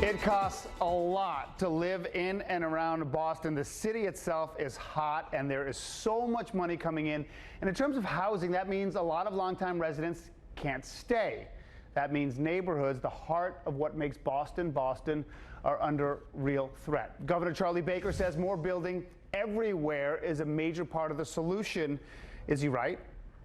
It costs a lot to live in and around Boston. The city itself is hot and there is so much money coming in. And in terms of housing, that means a lot of longtime residents can't stay. That means neighborhoods, the heart of what makes Boston, Boston, are under real threat. Governor Charlie Baker says more building everywhere is a major part of the solution. Is he right?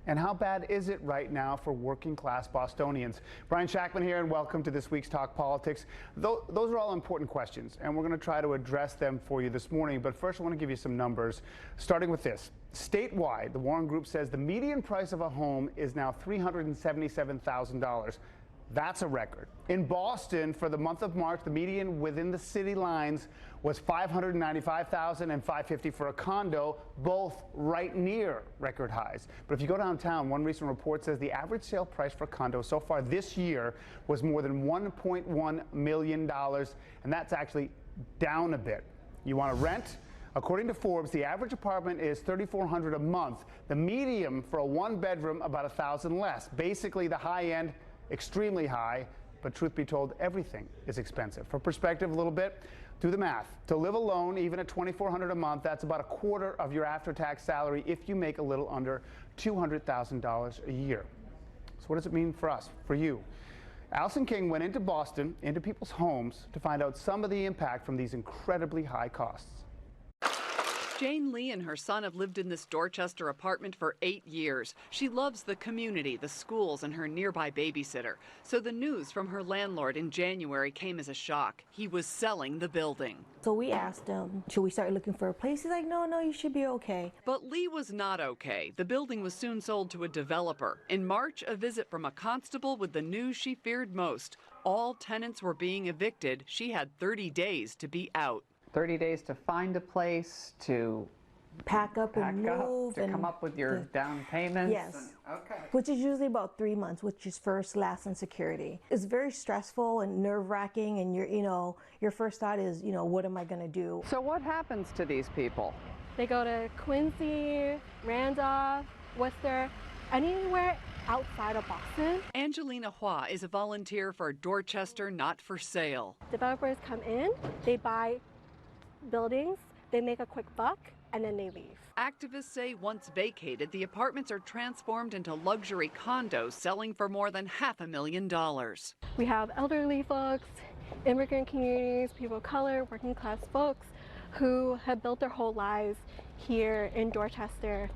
And how bad is it right now for working class Bostonians? Brian SHACTMAN here, and welcome to this week's Talk Politics. Those are all important questions, and we're going to try to address them for you this morning. But first, I want to give you some numbers, starting with this. Statewide, the Warren Group says the median price of a home is now $377,000. That's a record. In Boston, for the month of March, the median within the city lines was $595,000 and $550 for a condo, both right near record highs. But if you go downtown, one recent report says the average sale price for a condo so far this year was more than $1.1 million, and that's actually down a bit. You want to rent? According to Forbes, the average apartment is $3,400 a month. The median for a one-bedroom, about $1,000 less. Basically, the high end, extremely high, but truth be told, everything is expensive. For perspective a little bit, do the math. To live alone, even at $2,400 a month, that's about a quarter of your after-tax salary if you make a little under $200,000 a year. So what does it mean for us, for you? Allison King went into Boston, into people's homes, to find out some of the impact from these incredibly high costs. Jane Lee and her son have lived in this Dorchester apartment for 8 years. She loves the community, the schools, and her nearby babysitter. So the news from her landlord in January came as a shock. He was selling the building. So we asked him, should we start looking for a place? He's like, no, you should be okay. But Lee was not okay. The building was soon sold to a developer. In March, a visit from a constable with the news she feared most. All tenants were being evicted. She had 30 days to be out. 30 days to find a place, to pack up and move, to come up with your down payments. Yes. Okay. Which is usually about 3 months, which is first, last, and security. It's very stressful and nerve-wracking, and your first thought is, what am I going to do? So what happens to these people? They go to Quincy, Randolph, Worcester, anywhere outside of Boston. Angelina Hua is a volunteer for Dorchester Not for Sale. Developers come in, they buy buildings, they make a quick buck, and then they leave. Activists say once vacated, the apartments are transformed into luxury condos selling for more than $500,000. We have elderly folks, immigrant communities, people of color, working class folks who have built their whole lives here in Dorchester,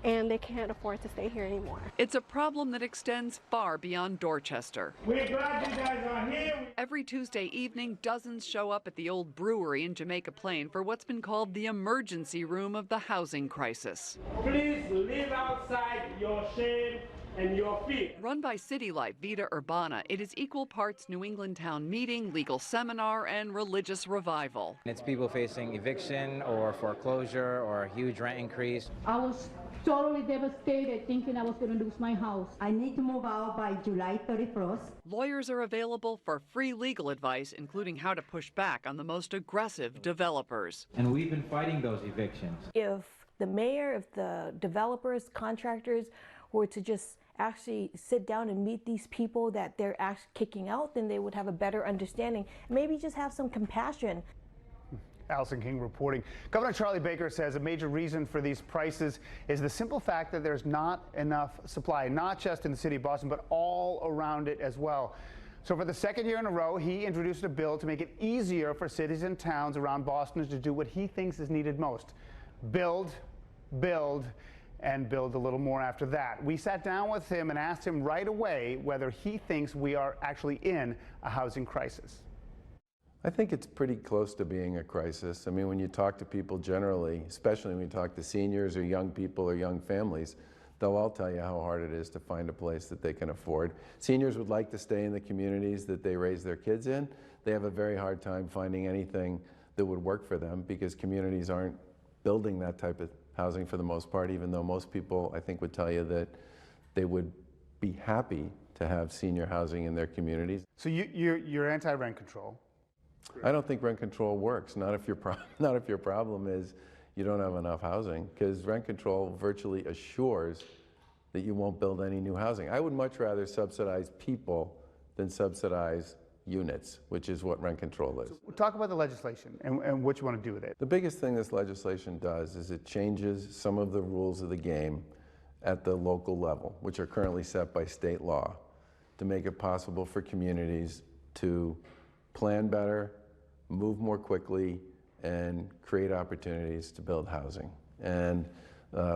and they can't afford to stay here anymore. It's a problem that extends far beyond Dorchester. We're glad you guys are here. Every Tuesday evening, dozens show up at the old brewery in Jamaica Plain for what's been called the emergency room of the housing crisis. Please leave outside your shame and your fear. Run by City Life Vida Urbana, it is equal parts New England town meeting, legal seminar, and religious revival. It's people facing eviction or foreclosure or a huge rent increase. I was totally devastated, thinking I was going to lose my house. I need to move out by July 31st. Lawyers are available for free legal advice, including how to push back on the most aggressive developers. And we've been fighting those evictions. If the mayor, if the developers, contractors were to just actually sit down and meet these people that they're actually kicking out, then they would have a better understanding. Maybe just have some compassion. Allison King reporting. Governor Charlie Baker says a major reason for these prices is the simple fact that there's not enough supply, not just in the city of Boston, but all around it as well. So for the second year in a row, he introduced a bill to make it easier for cities and towns around Boston to do what he thinks is needed most: build, build, and build a little more after that. We sat down with him and asked him right away whether he thinks we are actually in a housing crisis. I think it's pretty close to being a crisis. I mean, when you talk to people generally, especially when you talk to seniors or young people or young families, they'll all tell you how hard it is to find a place that they can afford. Seniors would like to stay in the communities that they raise their kids in. They have a very hard time finding anything that would work for them because communities aren't building that type of housing for the most part, even though most people, I think, would tell you that they would be happy to have senior housing in their communities. So you're anti-rent control? I don't think rent control works, not if your problem is you don't have enough housing, because rent control virtually assures that you won't build any new housing. I would much rather subsidize people than subsidize units, which is what rent control is. So talk about the legislation and what you want to do with it. The biggest thing this legislation does is it changes some of the rules of the game at the local level, which are currently set by state law, to make it possible for communities to plan better, move more quickly, and create opportunities to build housing. And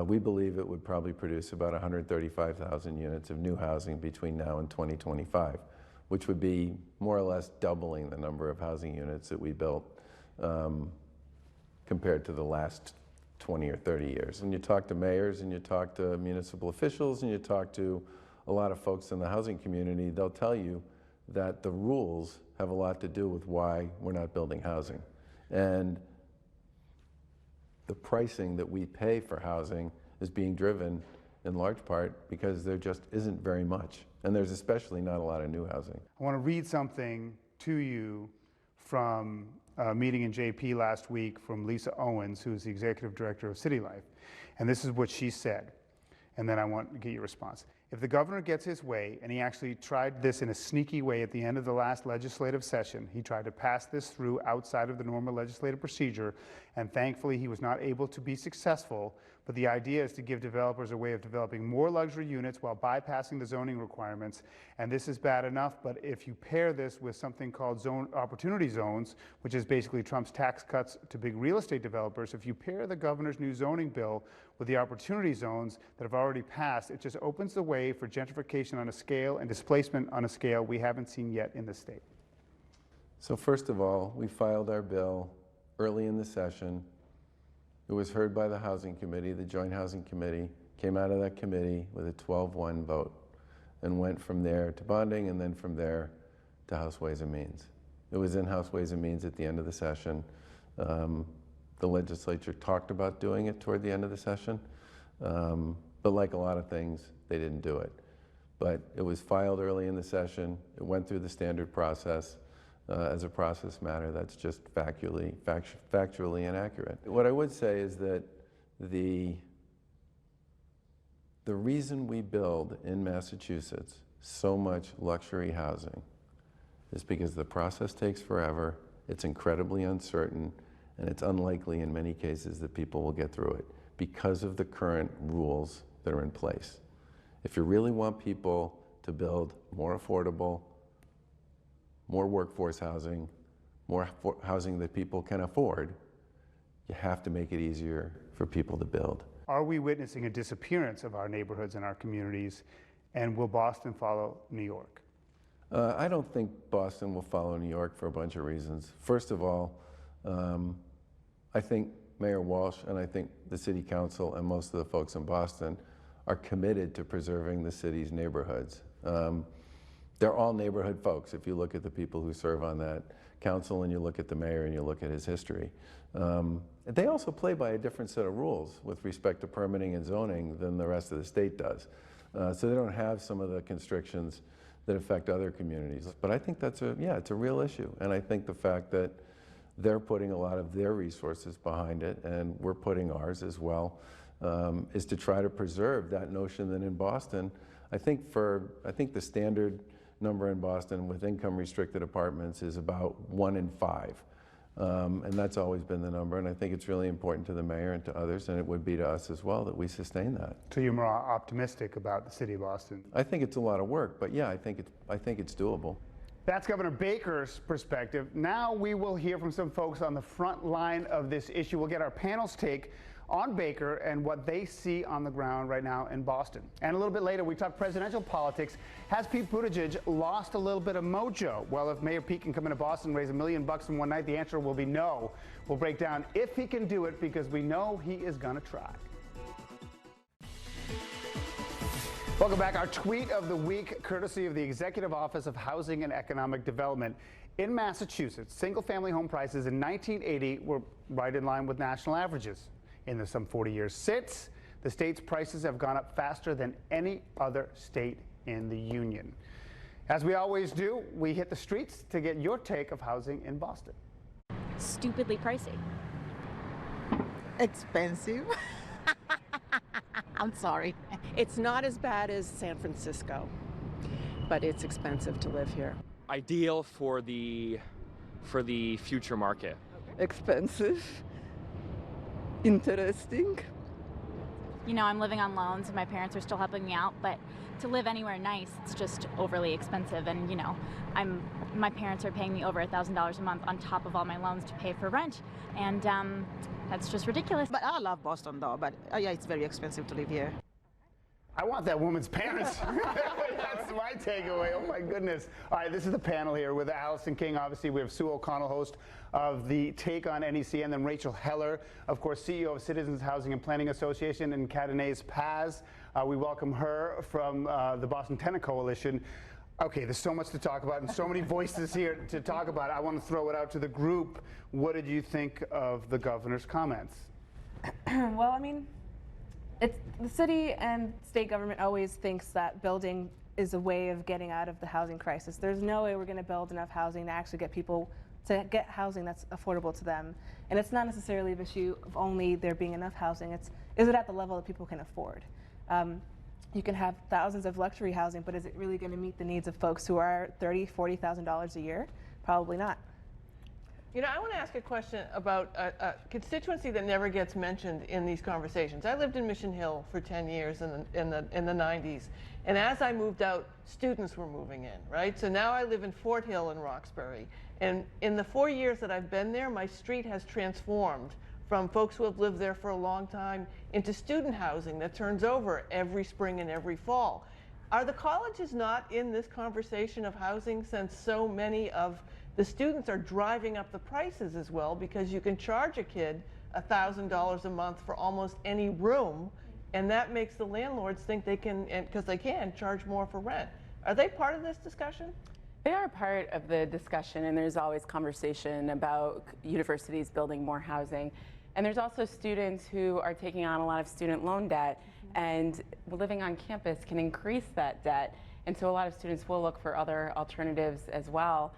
we believe it would probably produce about 135,000 units of new housing between now and 2025, which would be more or less doubling the number of housing units that we built compared to the last 20 or 30 years. When you talk to mayors and you talk to municipal officials and you talk to a lot of folks in the housing community, they'll tell you that the rules have a lot to do with why we're not building housing. And the pricing that we pay for housing is being driven in large part because there just isn't very much. And there's especially not a lot of new housing. I want to read something to you from a meeting in JP last week from Lisa Owens, who's the executive director of City Life. And this is what she said. And then I want to get your response. If the governor gets his way, and he actually tried this in a sneaky way at the end of the last legislative session, he tried to pass this through outside of the normal legislative procedure, and thankfully he was not able to be successful. But the idea is to give developers a way of developing more luxury units while bypassing the zoning requirements. And this is bad enough, but if you pair this with something called zone opportunity zones, which is basically Trump's tax cuts to big real estate developers, if you pair the governor's new zoning bill with the opportunity zones that have already passed, it just opens the way for gentrification on a scale and displacement on a scale we haven't seen yet in the state. So first of all, we filed our bill early in the session. It was heard by the Housing Committee. The Joint Housing Committee came out of that committee with a 12-1 vote and went from there to bonding and then from there to House Ways and Means. It was in House Ways and Means at the end of the session. The legislature talked about doing it toward the end of the session, but like a lot of things, they didn't do it. But it was filed early in the session. It went through the standard process. As a process matter, that's just factually inaccurate. What I would say is that the reason we build in Massachusetts so much luxury housing is because the process takes forever, it's incredibly uncertain, and it's unlikely in many cases that people will get through it because of the current rules that are in place. If you really want people to build more affordable, more workforce housing, more housing that people can afford, you have to make it easier for people to build. Are we witnessing a disappearance of our neighborhoods and our communities, and will Boston follow New York? I don't think Boston will follow New York for a bunch of reasons. First of all, I think Mayor Walsh and I think the City Council and most of the folks in Boston are committed to preserving the city's neighborhoods. They're all neighborhood folks if you look at the people who serve on that council and you look at the mayor and you look at his history. They also play by a different set of rules with respect to permitting and zoning than the rest of the state does. So they don't have some of the constrictions that affect other communities. But I think that's it's a real issue. And I think the fact that they're putting a lot of their resources behind it, and we're putting ours as well, is to try to preserve that notion that in Boston, I think the standard number in Boston with income restricted apartments is about 1 in 5. And that's always been the number, and I think it's really important to the mayor and to others, and it would be to us as well, that we sustain that. So you're more optimistic about the city of Boston? I think it's a lot of work, but yeah, I think it's doable. That's Governor Baker's perspective. Now we will hear from some folks on the front line of this issue. We'll get our panel's take on Baker and what they see on the ground right now in Boston. And a little bit later, we talk presidential politics. Has Pete Buttigieg lost a little bit of mojo? Well, if Mayor Pete can come into Boston and raise $1 million in one night, the answer will be no. We'll break down if he can do it, because we know he is gonna try. Welcome back. Our tweet of the week, courtesy of the Executive Office of Housing and Economic Development. In Massachusetts, single-family home prices in 1980 were right in line with national averages. In the some 40 years since, the state's prices have gone up faster than any other state in the union. As we always do, we hit the streets to get your take of housing in Boston. Stupidly pricey. Expensive. I'm sorry. It's not as bad as San Francisco, but it's expensive to live here. ideal for the future market? Expensive, interesting. You know, I'm living on loans and my parents are still helping me out, but to live anywhere nice, it's just overly expensive. And you know, my parents are paying me over $1,000 a month on top of all my loans to pay for rent, and that's just ridiculous. But I love Boston though, but yeah, it's very expensive to live here. I want that woman's parents. That's my takeaway. Oh my goodness. All right, this is the panel here with Allison King. Obviously, we have Sue O'Connell, host of the Take on NEC, and then Rachel Heller, of course, CEO of Citizens Housing and Planning Association, and Cadenaise Paz. We welcome her from the Boston Tenant Coalition. Okay, there's so much to talk about and so many voices here to talk about. I want to throw it out to the group. What did you think of the governor's comments? Well, I mean, it's the city and state government always thinks that building is a way of getting out of the housing crisis. There's no way we're going to build enough housing to actually get people to get housing that's affordable to them. And it's not necessarily an issue of only there being enough housing. It's, is it at the level that people can afford? You can have thousands of luxury housing, but is it really going to meet the needs of folks who are $30,000, $40,000 a year? Probably not. You know, I want to ask a question about a constituency that never gets mentioned in these conversations. I lived in Mission Hill for 10 years in the 90s, and as I moved out, students were moving in, right? So now I live in Fort Hill in Roxbury, and in the 4 years that I've been there, my street has transformed from folks who have lived there for a long time into student housing that turns over every spring and every fall. Are the colleges not in this conversation of housing, since so many of the students are driving up the prices as well, because you can charge a kid $1,000 a month for almost any room, and that makes the landlords think they can, because they can, charge more for rent. Are they part of this discussion? They are part of the discussion, and there's always conversation about universities building more housing. And there's also students who are taking on a lot of student loan debt, and living on campus can increase that debt. And so a lot of students will look for other alternatives as well.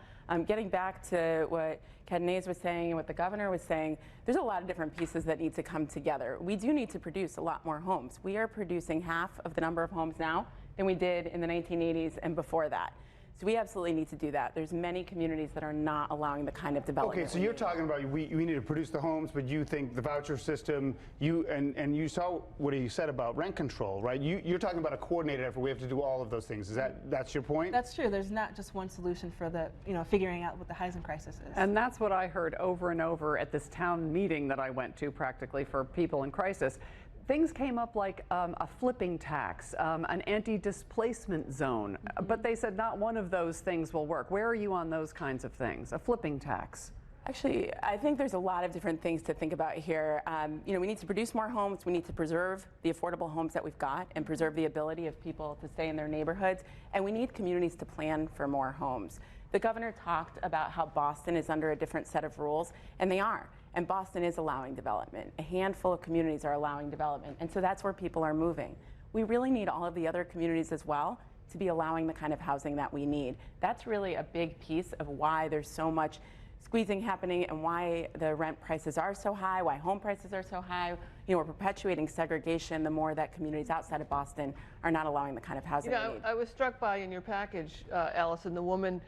Getting back to what Cadenaise was saying and what the governor was saying, there's a lot of different pieces that need to come together. We do need to produce a lot more homes. We are producing half of the number of homes now than we did in the 1980s and before that. So we absolutely need to do that. There's many communities that are not allowing the kind of development. Okay, so you're talking about we need to produce the homes, but you think the voucher system, and you saw what he said about rent control, right? You're talking about a coordinated effort. We have to do all of those things. That's your point? That's true. There's not just one solution for the, figuring out what the housing crisis is. And that's what I heard over and over at this town meeting that I went to, practically for people in crisis. Things came up like a flipping tax, an anti-displacement zone, but they said not one of those things will work. Where are you on those kinds of things? A flipping tax? Actually, I think there's a lot of different things to think about here. We need to produce more homes. We need to preserve the affordable homes that we've got and preserve the ability of people to stay in their neighborhoods. And we need communities to plan for more homes. The governor talked about how Boston is under a different set of rules, and they are. And Boston is allowing development. A handful of communities are allowing development, and so that's where people are moving. We really need all of the other communities as well to be allowing the kind of housing that we need. That's really a big piece of why there's so much squeezing happening and why the rent prices are so high, why home prices are so high. We're perpetuating segregation the more that communities outside of Boston are not allowing the kind of housing we need. I was struck by in your package, Allison, the woman,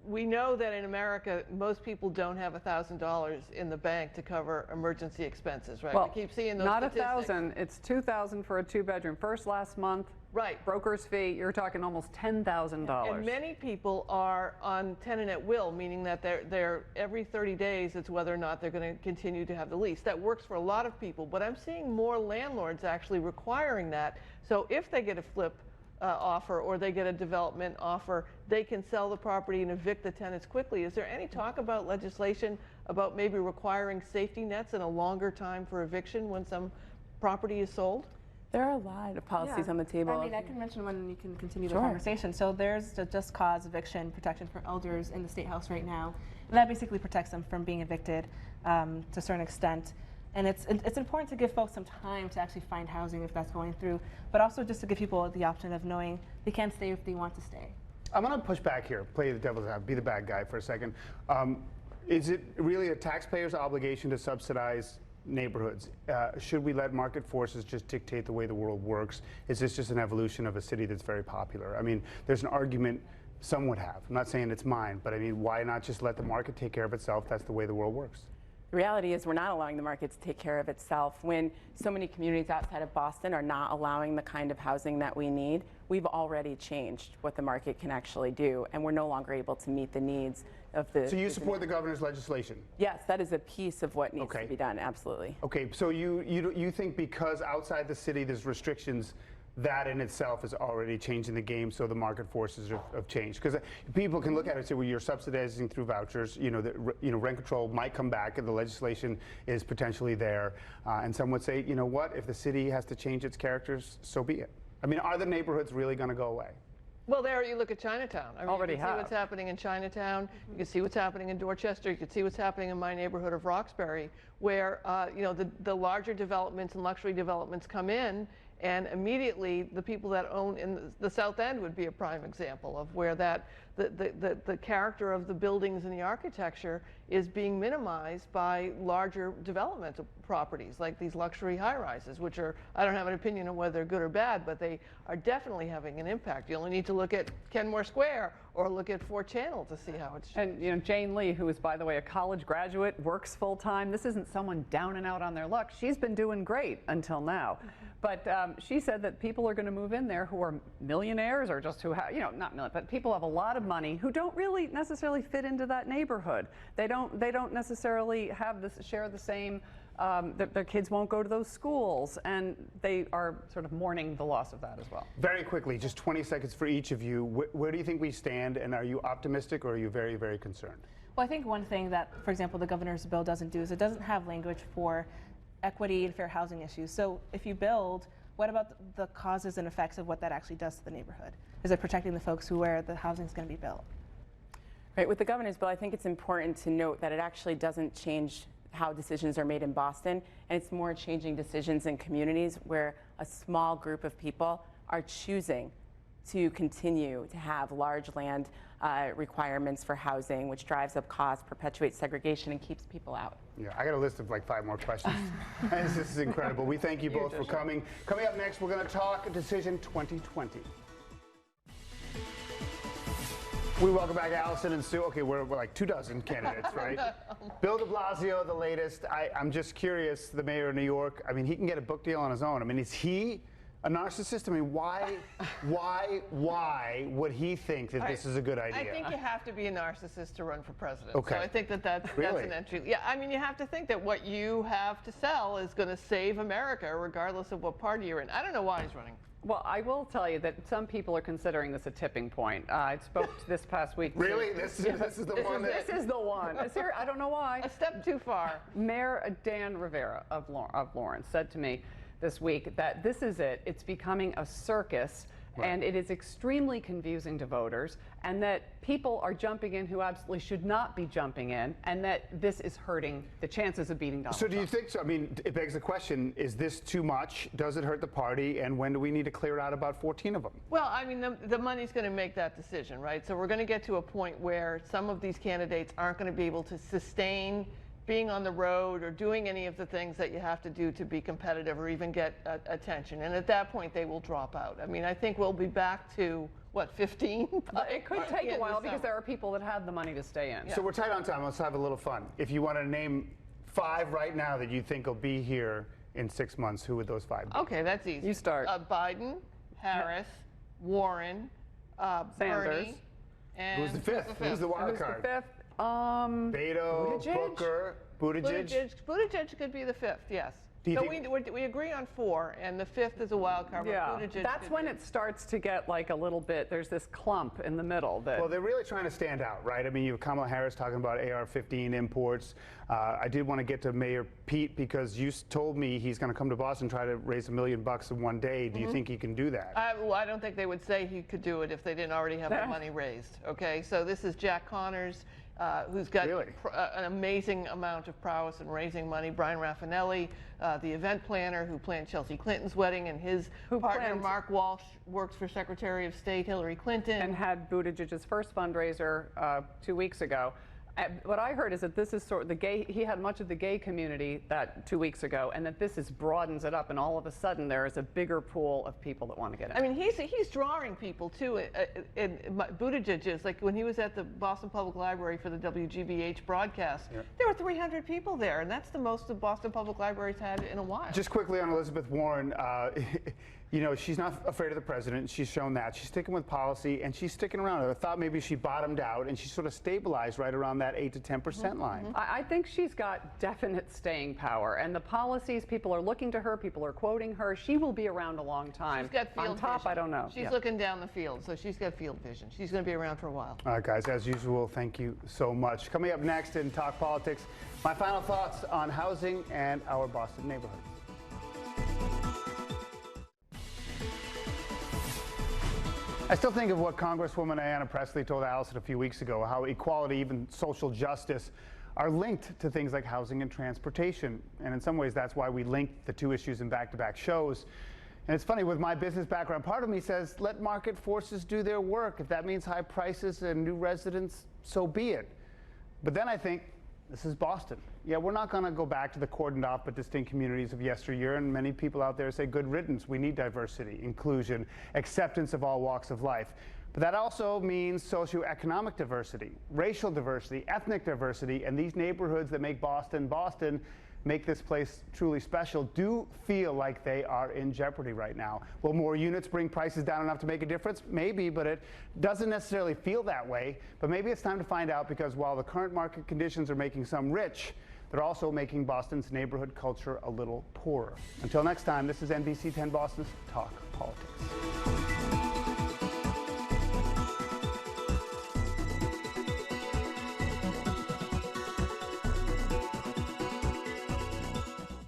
we know that in America, most people don't have $1,000 in the bank to cover emergency expenses, right? Well, we keep seeing those not statistics. $1,000, it's $2,000 for a two-bedroom. First last month, right? Broker's fee, you're talking almost $10,000. And many people are on tenant at will, meaning that they're every 30 days, it's whether or not they're going to continue to have the lease. That works for a lot of people, but I'm seeing more landlords actually requiring that. So if they get a flip offer or they get a development offer, they can sell the property and evict the tenants quickly. Is there any talk about legislation about maybe requiring safety nets and a longer time for eviction when some property is sold? There are a lot of policies on the table. I mean, I can mention one and you can continue the conversation. So there's the just cause eviction protection for elders in the State House right now. And that basically protects them from being evicted to a certain extent. And it's important to give folks some time to actually find housing if that's going through, but also just to give people the option of knowing they can stay if they want to stay. I'm going to push back here, play the devil's advocate, be the bad guy for a second. Is it really a taxpayer's obligation to subsidize neighborhoods? Should we let market forces just dictate the way the world works? Is this just an evolution of a city that's very popular? I mean, there's an argument some would have. I'm not saying it's mine, but I mean, why not just let the market take care of itself? That's the way the world works. The reality is we're not allowing the market to take care of itself. When so many communities outside of Boston are not allowing the kind of housing that we need, we've already changed what the market can actually do, and we're no longer able to meet the needs of the... So you support the governor's legislation? Yes, that is a piece of what needs to be done, absolutely. Okay, so you think because outside the city there's restrictions, that in itself is already changing the game, so the market forces have changed? Because people can look at it and say, well, you're subsidizing through vouchers, rent control might come back and the legislation is potentially there. And some would say, you know what, if the city has to change its characters, so be it. I mean, are the neighborhoods really going to go away? Well, there you look at Chinatown. I mean, Already you can see what's happening in Chinatown. You can see what's happening in Dorchester. You can see what's happening in my neighborhood of Roxbury, where the larger developments and luxury developments come in, and immediately the people that own in the South End would be a prime example of where the character of the buildings and the architecture is being minimized by larger developmental properties like these luxury high-rises, which are, I don't have an opinion on whether they're good or bad, but they are definitely having an impact. You only need to look at Kenmore Square or look at Fort Channel to see how it's changed. And Jane Lee, who is, by the way, a college graduate, works full-time. This isn't someone down and out on their luck. She's been doing great until now. But she said that people are going to move in there who are millionaires or just who have, not million, but people have a lot of money who don't really necessarily fit into that neighborhood. They don't necessarily have share the same, their kids won't go to those schools, and they are sort of mourning the loss of that as well. Very quickly, just 20 seconds for each of you. Where do you think we stand, and are you optimistic or are you very, very concerned? Well, I think one thing that, for example, the governor's bill doesn't do is it doesn't have language for equity and fair housing issues. So if you build, what about the causes and effects of what that actually does to the neighborhood? Is it protecting the folks where the housing is going to be built? Right, with the governor's bill, I think it's important to note that it actually doesn't change how decisions are made in Boston, and it's more changing decisions in communities where a small group of people are choosing to continue to have large land requirements for housing, which drives up costs, perpetuates segregation, and keeps people out. Yeah, I got a list of like 5 more questions. This is incredible. We thank you both for coming. Coming up next, we're going to talk Decision 2020. We welcome back Allison and Sue. Okay, we're like 24 candidates, right? Bill de Blasio, the latest. I'm just curious, the mayor of New York, I mean, he can get a book deal on his own. I mean, is he a narcissist? I mean, why would he think that this is a good idea? I think you have to be a narcissist to run for president. Okay. So I think that's Really? an entry. Yeah, I mean, you have to think that what you have to sell is going to save America, regardless of what party you're in. I don't know why he's running. Well, I will tell you that some people are considering this a tipping point. I spoke this past week. Really? This is the one? This is the one. I don't know why. A step too far. Mayor Dan Rivera of Lawrence said to me this week that this is it. It's becoming a circus, and it is extremely confusing to voters, and that people are jumping in who absolutely should not be jumping in, and that this is hurting the chances of beating Donald Trump. So do you think so? I mean, it begs the question, is this too much? Does it hurt the party? And when do we need to clear out about 14 of them? Well, I mean, the money's going to make that decision, right? So we're going to get to a point where some of these candidates aren't going to be able to sustain being on the road or doing any of the things that you have to do to be competitive or even get attention. And at that point, they will drop out. I mean, I think we'll be back to, what, 15? It could take a while because there are people that have the money to stay in. Yeah. So we're tight on time. Let's have a little fun. If you want to name 5 right now that you think will be here in 6 months, who would those 5 be? Okay, that's easy. You start. Biden, Harris, Warren, Sanders. Bernie, and Who's the 5th? Who's the wild card? Who's the 5th? Beto, Buttigieg? Booker, Buttigieg. Buttigieg could be the 5th, yes. So we agree on 4, and the 5th is a wild card. Yeah, Buttigieg that's when it starts to get like a little bit, there's this clump in the middle. That. Well, they're really trying to stand out, right? I mean, you have Kamala Harris talking about AR-15 imports. I did want to get to Mayor Pete because you told me he's going to come to Boston and try to raise $1 million in one day. Do you think he can do that? Well, I don't think they would say he could do it if they didn't already have the money raised. Okay, so this is Jack Connors, who's got an amazing amount of prowess in raising money. Brian Raffinelli, the event planner who planned Chelsea Clinton's wedding, and his partner Mark Walsh works for Secretary of State Hillary Clinton. And had Buttigieg's first fundraiser 2 weeks ago. What I heard is that this is sort of the gay, he had much of the gay community that 2 weeks ago, and that this is broadens it up, and all of a sudden there is a bigger pool of people that want to get in. I mean, he's drawing people too. Buttigieg is, like when he was at the Boston Public Library for the WGBH broadcast, there were 300 people there, and that's the most the Boston Public Library's had in a while. Just quickly on Elizabeth Warren, you know, she's not afraid of the president. She's shown that. She's sticking with policy, and she's sticking around. I thought maybe she bottomed out, and she sort of stabilized right around that 8 to 10% line. I think she's got definite staying power, and the policies, people are looking to her, people are quoting her. She will be around a long time. She's got field On top, vision. I don't know. She's looking down the field, so she's got field vision. She's going to be around for a while. All right, guys, as usual, thank you so much. Coming up next in Talk Politics, my final thoughts on housing and our Boston neighborhoods. I still think of what Congresswoman Ayanna Pressley told Allison a few weeks ago, how equality, even social justice, are linked to things like housing and transportation. And in some ways, that's why we linked the two issues in back-to-back shows. And it's funny, with my business background, part of me says, let market forces do their work. If that means high prices and new residents, so be it. But then I think, this is Boston. Yeah, we're not going to go back to the cordoned off but distinct communities of yesteryear, and many people out there say good riddance. We need diversity, inclusion, acceptance of all walks of life. But that also means socioeconomic diversity, racial diversity, ethnic diversity, and these neighborhoods that make Boston Boston, make this place truly special, do feel like they are in jeopardy right now. Will more units bring prices down enough to make a difference? Maybe, but it doesn't necessarily feel that way. But maybe it's time to find out, because while the current market conditions are making some rich, they're also making Boston's neighborhood culture a little poorer. Until next time, this is NBC 10 Boston's Talk Politics.